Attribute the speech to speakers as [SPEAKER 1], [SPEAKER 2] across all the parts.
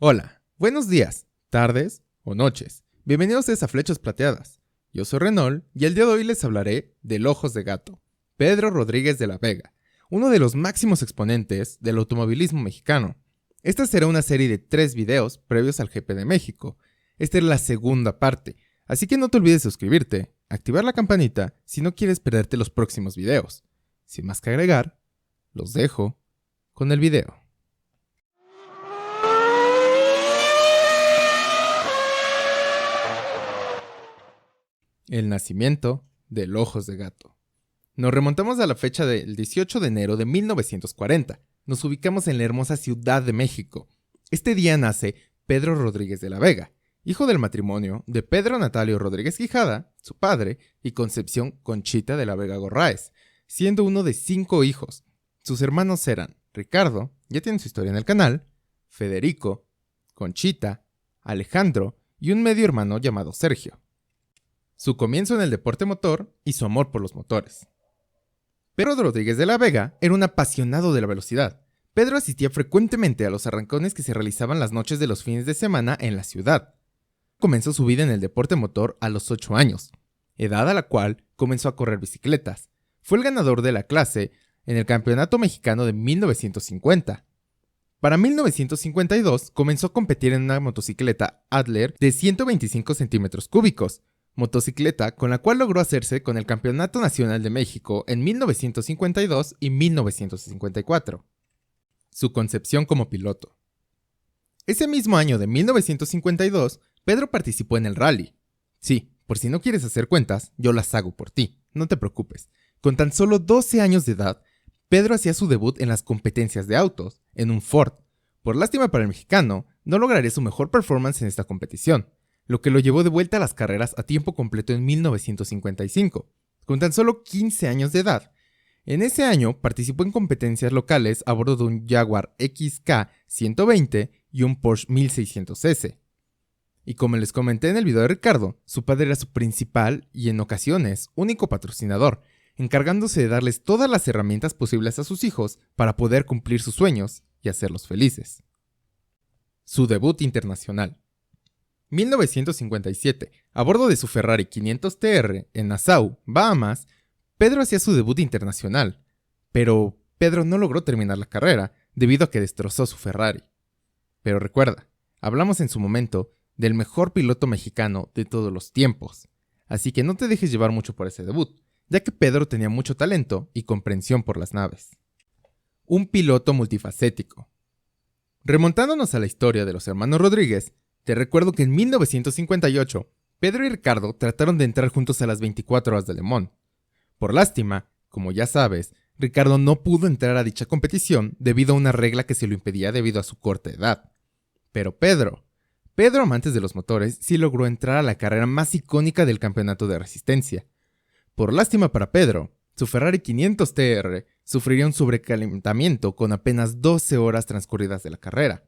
[SPEAKER 1] Hola, buenos días, tardes o noches. Bienvenidos a Flechas Plateadas. Yo soy Renault y el día de hoy les hablaré del Ojos de Gato, Pedro Rodríguez de la Vega, uno de los máximos exponentes del automovilismo mexicano. Esta será una serie de 3 videos previos al GP de México. Esta es la segunda parte, así que no te olvides de suscribirte, activar la campanita si no quieres perderte los próximos videos. Sin más que agregar, los dejo con el video. El nacimiento del Ojos de Gato. Nos remontamos a la fecha del 18 de enero de 1940. Nos ubicamos en la hermosa Ciudad de México. Este día nace Pedro Rodríguez de la Vega, hijo del matrimonio de Pedro Natalio Rodríguez Quijada, su padre, y Concepción Conchita de la Vega Gorráez, siendo uno de 5 hijos. Sus hermanos eran Ricardo, ya tienen su historia en el canal, Federico, Conchita, Alejandro y un medio hermano llamado Sergio. Su comienzo en el deporte motor y su amor por los motores. Pedro Rodríguez de la Vega era un apasionado de la velocidad. Pedro asistía frecuentemente a los arrancones que se realizaban las noches de los fines de semana en la ciudad. Comenzó su vida en el deporte motor a los 8 años, edad a la cual comenzó a correr bicicletas. Fue el ganador de la clase en el Campeonato Mexicano de 1950. Para 1952 comenzó a competir en una motocicleta Adler de 125 centímetros cúbicos, motocicleta con la cual logró hacerse con el Campeonato Nacional de México en 1952 y 1954. Su concepción como piloto. Ese mismo año de 1952, Pedro participó en el rally. Sí, por si no quieres hacer cuentas, yo las hago por ti, no te preocupes. Con tan solo 12 años de edad, Pedro hacía su debut en las competencias de autos, en un Ford. Por lástima para el mexicano, no lograría su mejor performance en esta competición, lo que lo llevó de vuelta a las carreras a tiempo completo en 1955, con tan solo 15 años de edad. En ese año participó en competencias locales a bordo de un Jaguar XK 120 y un Porsche 1600S. Y como les comenté en el video de Ricardo, su padre era su principal y en ocasiones único patrocinador, encargándose de darles todas las herramientas posibles a sus hijos para poder cumplir sus sueños y hacerlos felices. Su debut internacional. 1957, a bordo de su Ferrari 500 TR en Nassau, Bahamas, Pedro hacía su debut internacional, pero Pedro no logró terminar la carrera debido a que destrozó su Ferrari. Pero recuerda, hablamos en su momento del mejor piloto mexicano de todos los tiempos, así que no te dejes llevar mucho por ese debut, ya que Pedro tenía mucho talento y comprensión por las naves. Un piloto multifacético. Remontándonos a la historia de los hermanos Rodríguez, te recuerdo que en 1958, Pedro y Ricardo trataron de entrar juntos a las 24 horas de Le Mans. Por lástima, como ya sabes, Ricardo no pudo entrar a dicha competición debido a una regla que se lo impedía debido a su corta edad. Pero Pedro, amante de los motores, sí logró entrar a la carrera más icónica del campeonato de resistencia. Por lástima para Pedro, su Ferrari 500 TR sufriría un sobrecalentamiento con apenas 12 horas transcurridas de la carrera.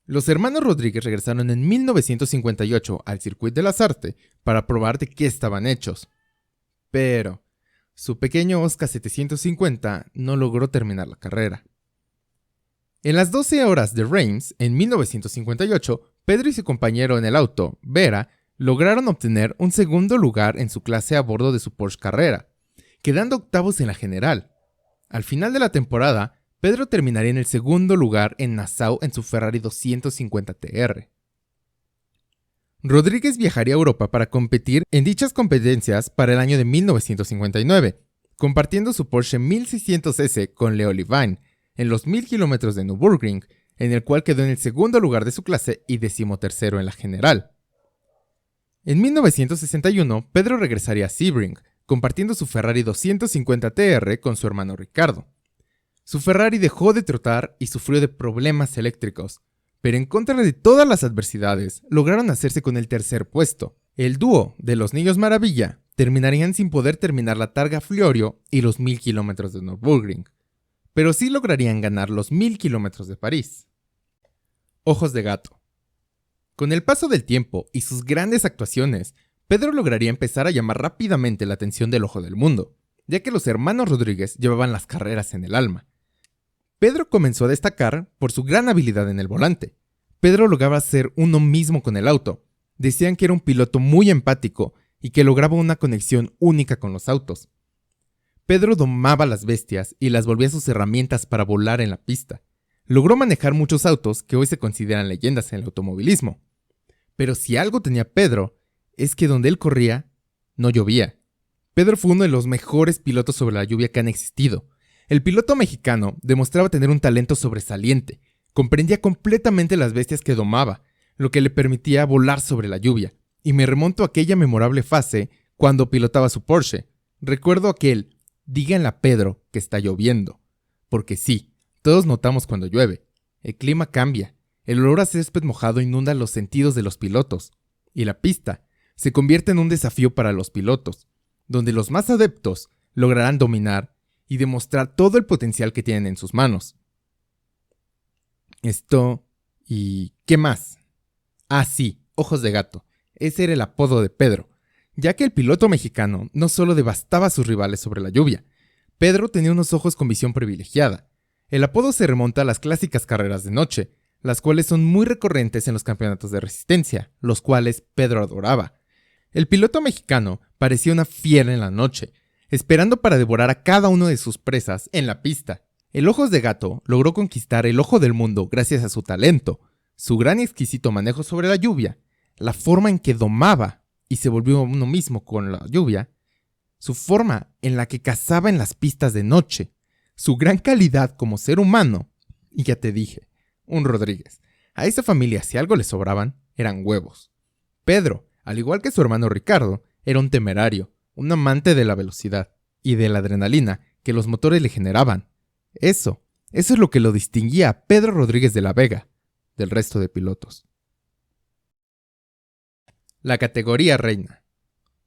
[SPEAKER 1] Los hermanos Rodríguez regresaron en 1958 al Circuit de las Artes para probar de qué estaban hechos. Pero su pequeño Oscar 750 no logró terminar la carrera. En las 12 horas de Reims, en 1958, Pedro y su compañero en el auto, Vera, lograron obtener un segundo lugar en su clase a bordo de su Porsche Carrera, quedando octavos en la general. Al final de la temporada, Pedro terminaría en el segundo lugar en Nassau en su Ferrari 250 TR. Rodríguez viajaría a Europa para competir en dichas competencias para el año de 1959, compartiendo su Porsche 1600S con Leo Leavine en los 1000 kilómetros de Nürburgring, en el cual quedó en el segundo lugar de su clase y 13º en la general. En 1961, Pedro regresaría a Sebring, compartiendo su Ferrari 250 TR con su hermano Ricardo. Su Ferrari dejó de trotar y sufrió de problemas eléctricos, pero en contra de todas las adversidades, lograron hacerse con el tercer puesto. El dúo de los Niños Maravilla terminarían sin poder terminar la Targa Florio y los 1000 kilómetros de Nürburgring, pero sí lograrían ganar los 1000 kilómetros de París. Ojos de Gato. Con el paso del tiempo y sus grandes actuaciones, Pedro lograría empezar a llamar rápidamente la atención del ojo del mundo, ya que los hermanos Rodríguez llevaban las carreras en el alma. Pedro comenzó a destacar por su gran habilidad en el volante. Pedro lograba ser uno mismo con el auto. Decían que era un piloto muy empático y que lograba una conexión única con los autos. Pedro domaba las bestias y las volvía sus herramientas para volar en la pista. Logró manejar muchos autos que hoy se consideran leyendas en el automovilismo. Pero si algo tenía Pedro, es que donde él corría, no llovía. Pedro fue uno de los mejores pilotos sobre la lluvia que han existido. El piloto mexicano demostraba tener un talento sobresaliente. Comprendía completamente las bestias que domaba, lo que le permitía volar sobre la lluvia. Y me remonto a aquella memorable fase cuando pilotaba su Porsche. Recuerdo aquel: díganle a Pedro que está lloviendo. Porque sí, todos notamos cuando llueve. El clima cambia. El olor a césped mojado inunda los sentidos de los pilotos. Y la pista se convierte en un desafío para los pilotos, donde los más adeptos lograrán dominar y demostrar todo el potencial que tienen en sus manos. ¿Y qué más? Ah, sí, ojos de gato. Ese era el apodo de Pedro, ya que el piloto mexicano no solo devastaba a sus rivales sobre la lluvia. Pedro tenía unos ojos con visión privilegiada. El apodo se remonta a las clásicas carreras de noche, las cuales son muy recurrentes en los campeonatos de resistencia, los cuales Pedro adoraba. El piloto mexicano parecía una fiera en la noche, esperando para devorar a cada uno de sus presas en la pista. El Ojos de Gato logró conquistar el ojo del mundo gracias a su talento, su gran y exquisito manejo sobre la lluvia, la forma en que domaba y se volvió uno mismo con la lluvia, su forma en la que cazaba en las pistas de noche, su gran calidad como ser humano, y ya te dije, un Rodríguez. A esa familia, si algo le sobraban, eran huevos. Pedro, al igual que su hermano Ricardo, era un temerario, un amante de la velocidad y de la adrenalina que los motores le generaban. Eso es lo que lo distinguía a Pedro Rodríguez de la Vega del resto de pilotos. La categoría reina.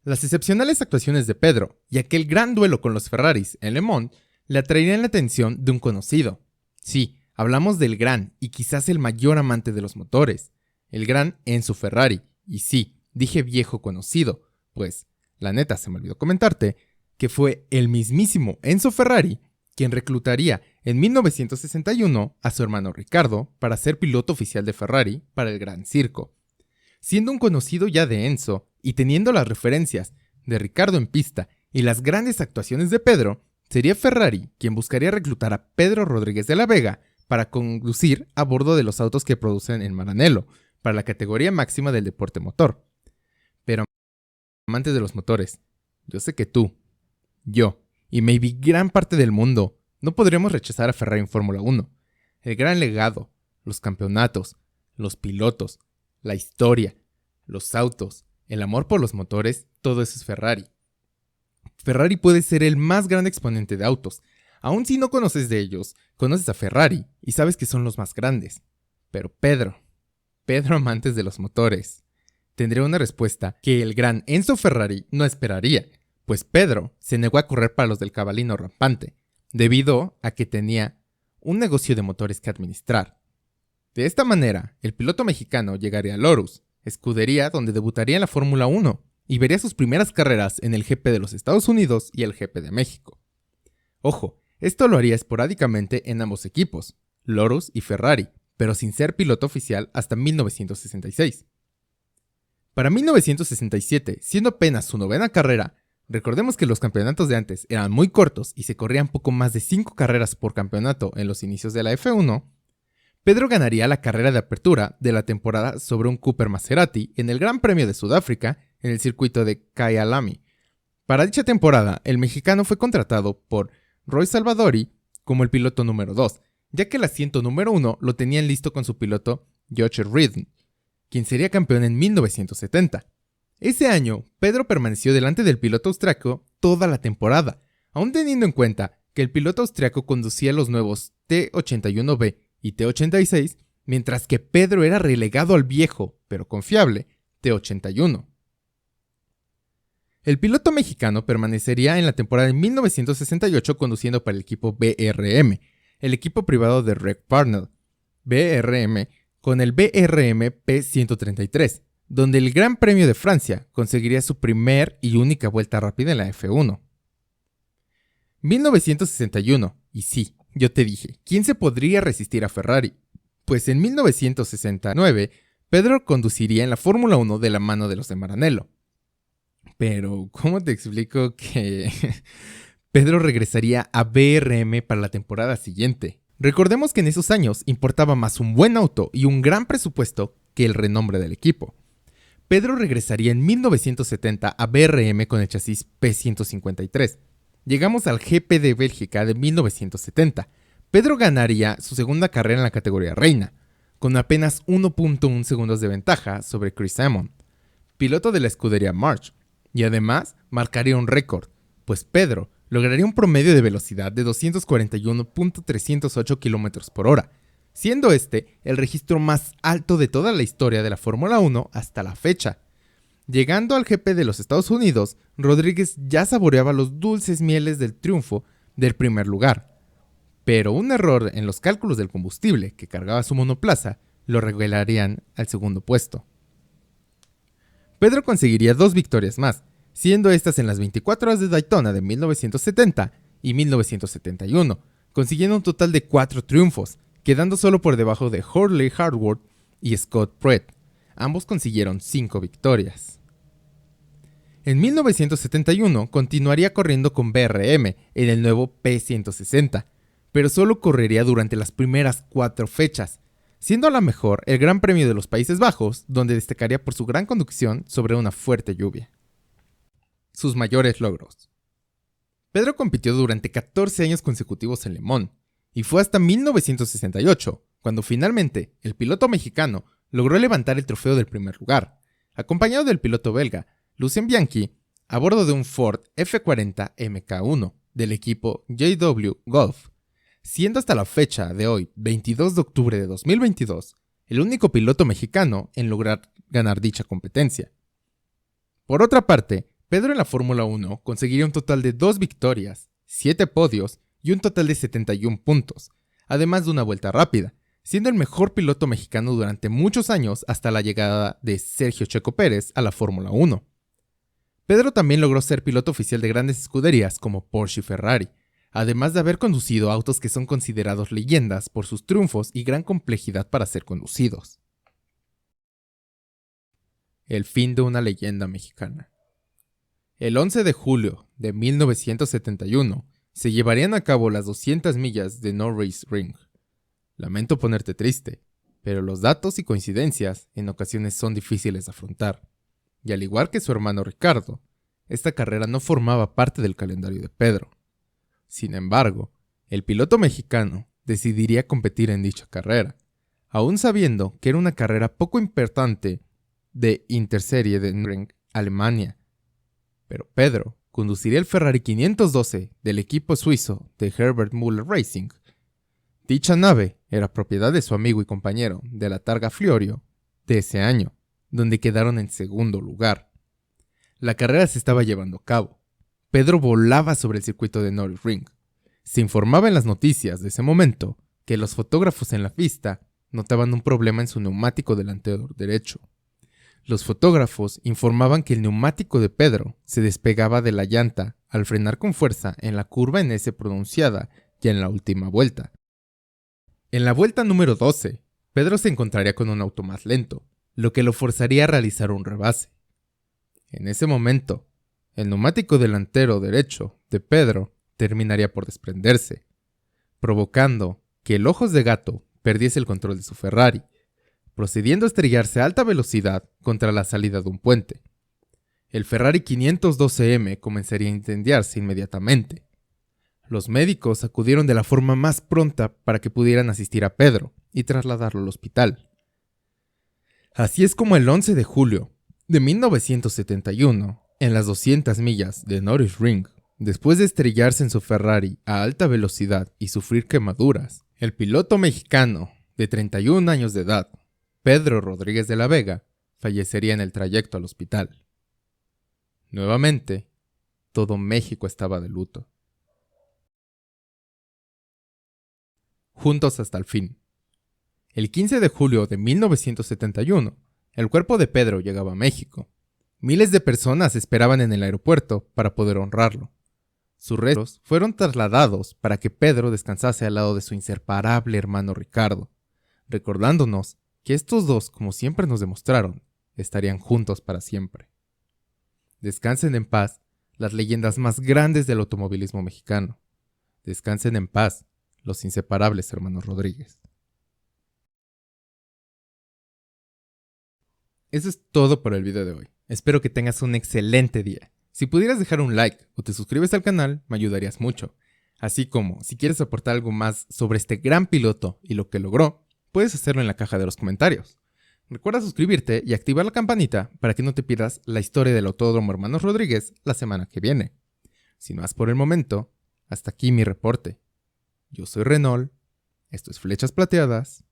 [SPEAKER 1] Las excepcionales actuaciones de Pedro y aquel gran duelo con los Ferraris en Le Mans le atraerían la atención de un conocido. Sí, hablamos del gran y quizás el mayor amante de los motores, el gran Enzo Ferrari. Y sí, dije viejo conocido, pues, la neta se me olvidó comentarte, que fue el mismísimo Enzo Ferrari quien reclutaría en 1961 a su hermano Ricardo para ser piloto oficial de Ferrari para el Gran Circo. Siendo un conocido ya de Enzo y teniendo las referencias de Ricardo en pista y las grandes actuaciones de Pedro, sería Ferrari quien buscaría reclutar a Pedro Rodríguez de la Vega para conducir a bordo de los autos que producen en Maranello, para la categoría máxima del deporte motor. Pero, amantes de los motores, yo sé que tú, yo y maybe gran parte del mundo no podríamos rechazar a Ferrari en Fórmula 1. El gran legado, los campeonatos, los pilotos, la historia, los autos, el amor por los motores, todo eso es Ferrari. Ferrari puede ser el más grande exponente de autos. Aun si no conoces de ellos, conoces a Ferrari y sabes que son los más grandes. Pero Pedro amantes de los motores, tendría una respuesta que el gran Enzo Ferrari no esperaría, pues Pedro se negó a correr para los del Cabalino Rampante, debido a que tenía un negocio de motores que administrar. De esta manera, el piloto mexicano llegaría a Lotus, escudería donde debutaría en la Fórmula 1 y vería sus primeras carreras en el GP de los Estados Unidos y el GP de México. Ojo, esto lo haría esporádicamente en ambos equipos, Lotus y Ferrari, pero sin ser piloto oficial hasta 1966. Para 1967, siendo apenas su 9ª carrera, recordemos que los campeonatos de antes eran muy cortos y se corrían poco más de 5 carreras por campeonato en los inicios de la F1, Pedro ganaría la carrera de apertura de la temporada sobre un Cooper Maserati en el Gran Premio de Sudáfrica en el circuito de Kyalami. Para dicha temporada, el mexicano fue contratado por Roy Salvadori como el piloto número 2, ya que el asiento número 1 lo tenían listo con su piloto George Reed, quien sería campeón en 1970. Ese año, Pedro permaneció delante del piloto austriaco toda la temporada, aun teniendo en cuenta que el piloto austriaco conducía los nuevos T81B y T86, mientras que Pedro era relegado al viejo, pero confiable, T81. El piloto mexicano permanecería en la temporada de 1968 conduciendo para el equipo BRM, el equipo privado de Reg Parnell, BRM, con el BRM P133, donde el Gran Premio de Francia conseguiría su primer y única vuelta rápida en la F1. 1961, y sí, yo te dije, ¿quién se podría resistir a Ferrari? Pues en 1969, Pedro conduciría en la Fórmula 1 de la mano de los de Maranello. Pero, ¿cómo te explico que Pedro regresaría a BRM para la temporada siguiente? Recordemos que en esos años importaba más un buen auto y un gran presupuesto que el renombre del equipo. Pedro regresaría en 1970 a BRM con el chasis P153. Llegamos al GP de Bélgica de 1970. Pedro ganaría su segunda carrera en la categoría reina, con apenas 1.1 segundos de ventaja sobre Chris Amon, piloto de la escudería March, y además marcaría un récord, pues Pedro lograría un promedio de velocidad de 241.308 km por hora, siendo este el registro más alto de toda la historia de la Fórmula 1 hasta la fecha. Llegando al GP de los Estados Unidos, Rodríguez ya saboreaba los dulces mieles del triunfo del primer lugar, pero un error en los cálculos del combustible que cargaba su monoplaza lo relegarían al segundo puesto. Pedro conseguiría 2 victorias más, siendo estas en las 24 horas de Daytona de 1970 y 1971, consiguiendo un total de 4 triunfos, quedando solo por debajo de Hurley Harwood y Scott Pruett. Ambos consiguieron 5 victorias. En 1971 continuaría corriendo con BRM en el nuevo P160, pero solo correría durante las primeras 4 fechas, siendo a la mejor el Gran Premio de los Países Bajos, donde destacaría por su gran conducción sobre una fuerte lluvia. Sus mayores logros. Pedro compitió durante 14 años consecutivos en Le Mans, y fue hasta 1968, cuando finalmente el piloto mexicano logró levantar el trofeo del primer lugar, acompañado del piloto belga Lucien Bianchi a bordo de un Ford F40 Mk1 del equipo JW Golf, siendo hasta la fecha de hoy, 22 de octubre de 2022, el único piloto mexicano en lograr ganar dicha competencia. Por otra parte, Pedro en la Fórmula 1 conseguiría un total de 2 victorias, 7 podios y un total de 71 puntos, además de una vuelta rápida, siendo el mejor piloto mexicano durante muchos años hasta la llegada de Sergio Checo Pérez a la Fórmula 1. Pedro también logró ser piloto oficial de grandes escuderías como Porsche y Ferrari, además de haber conducido autos que son considerados leyendas por sus triunfos y gran complejidad para ser conducidos. El fin de una leyenda mexicana. El 11 de julio de 1971 se llevarían a cabo las 200 millas de Nürburgring. Lamento ponerte triste, pero los datos y coincidencias en ocasiones son difíciles de afrontar. Y al igual que su hermano Ricardo, esta carrera no formaba parte del calendario de Pedro. Sin embargo, el piloto mexicano decidiría competir en dicha carrera, aún sabiendo que era una carrera poco importante de Interserie de Nürburgring, Alemania. Pero Pedro conduciría el Ferrari 512 del equipo suizo de Herbert Müller Racing. Dicha nave era propiedad de su amigo y compañero de la Targa Florio de ese año, donde quedaron en segundo lugar. La carrera se estaba llevando a cabo. Pedro volaba sobre el circuito de Nürburgring. Se informaba en las noticias de ese momento que los fotógrafos en la pista notaban un problema en su neumático delantero derecho. Los fotógrafos informaban que el neumático de Pedro se despegaba de la llanta al frenar con fuerza en la curva en S pronunciada ya en la última vuelta. En la vuelta número 12, Pedro se encontraría con un auto más lento, lo que lo forzaría a realizar un rebase. En ese momento, el neumático delantero derecho de Pedro terminaría por desprenderse, provocando que el Ojos de Gato perdiese el control de su Ferrari, procediendo a estrellarse a alta velocidad contra la salida de un puente. El Ferrari 512M comenzaría a incendiarse inmediatamente. Los médicos acudieron de la forma más pronta para que pudieran asistir a Pedro y trasladarlo al hospital. Así es como el 11 de julio de 1971, en las 200 millas de Nürburgring, después de estrellarse en su Ferrari a alta velocidad y sufrir quemaduras, el piloto mexicano de 31 años de edad, Pedro Rodríguez de la Vega, fallecería en el trayecto al hospital. Nuevamente, todo México estaba de luto. Juntos hasta el fin. El 15 de julio de 1971, el cuerpo de Pedro llegaba a México. Miles de personas esperaban en el aeropuerto para poder honrarlo. Sus restos fueron trasladados para que Pedro descansase al lado de su inseparable hermano Ricardo, recordándonos que estos dos, como siempre nos demostraron, estarían juntos para siempre. Descansen en paz las leyendas más grandes del automovilismo mexicano. Descansen en paz los inseparables hermanos Rodríguez. Eso es todo por el video de hoy. Espero que tengas un excelente día. Si pudieras dejar un like o te suscribes al canal, me ayudarías mucho. Así como, si quieres aportar algo más sobre este gran piloto y lo que logró, puedes hacerlo en la caja de los comentarios. Recuerda suscribirte y activar la campanita para que no te pierdas la historia del Autódromo Hermanos Rodríguez la semana que viene. Si no has por el momento, hasta aquí mi reporte. Yo soy Renault, esto es Flechas Plateadas,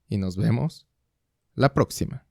[SPEAKER 1] y nos vemos la próxima.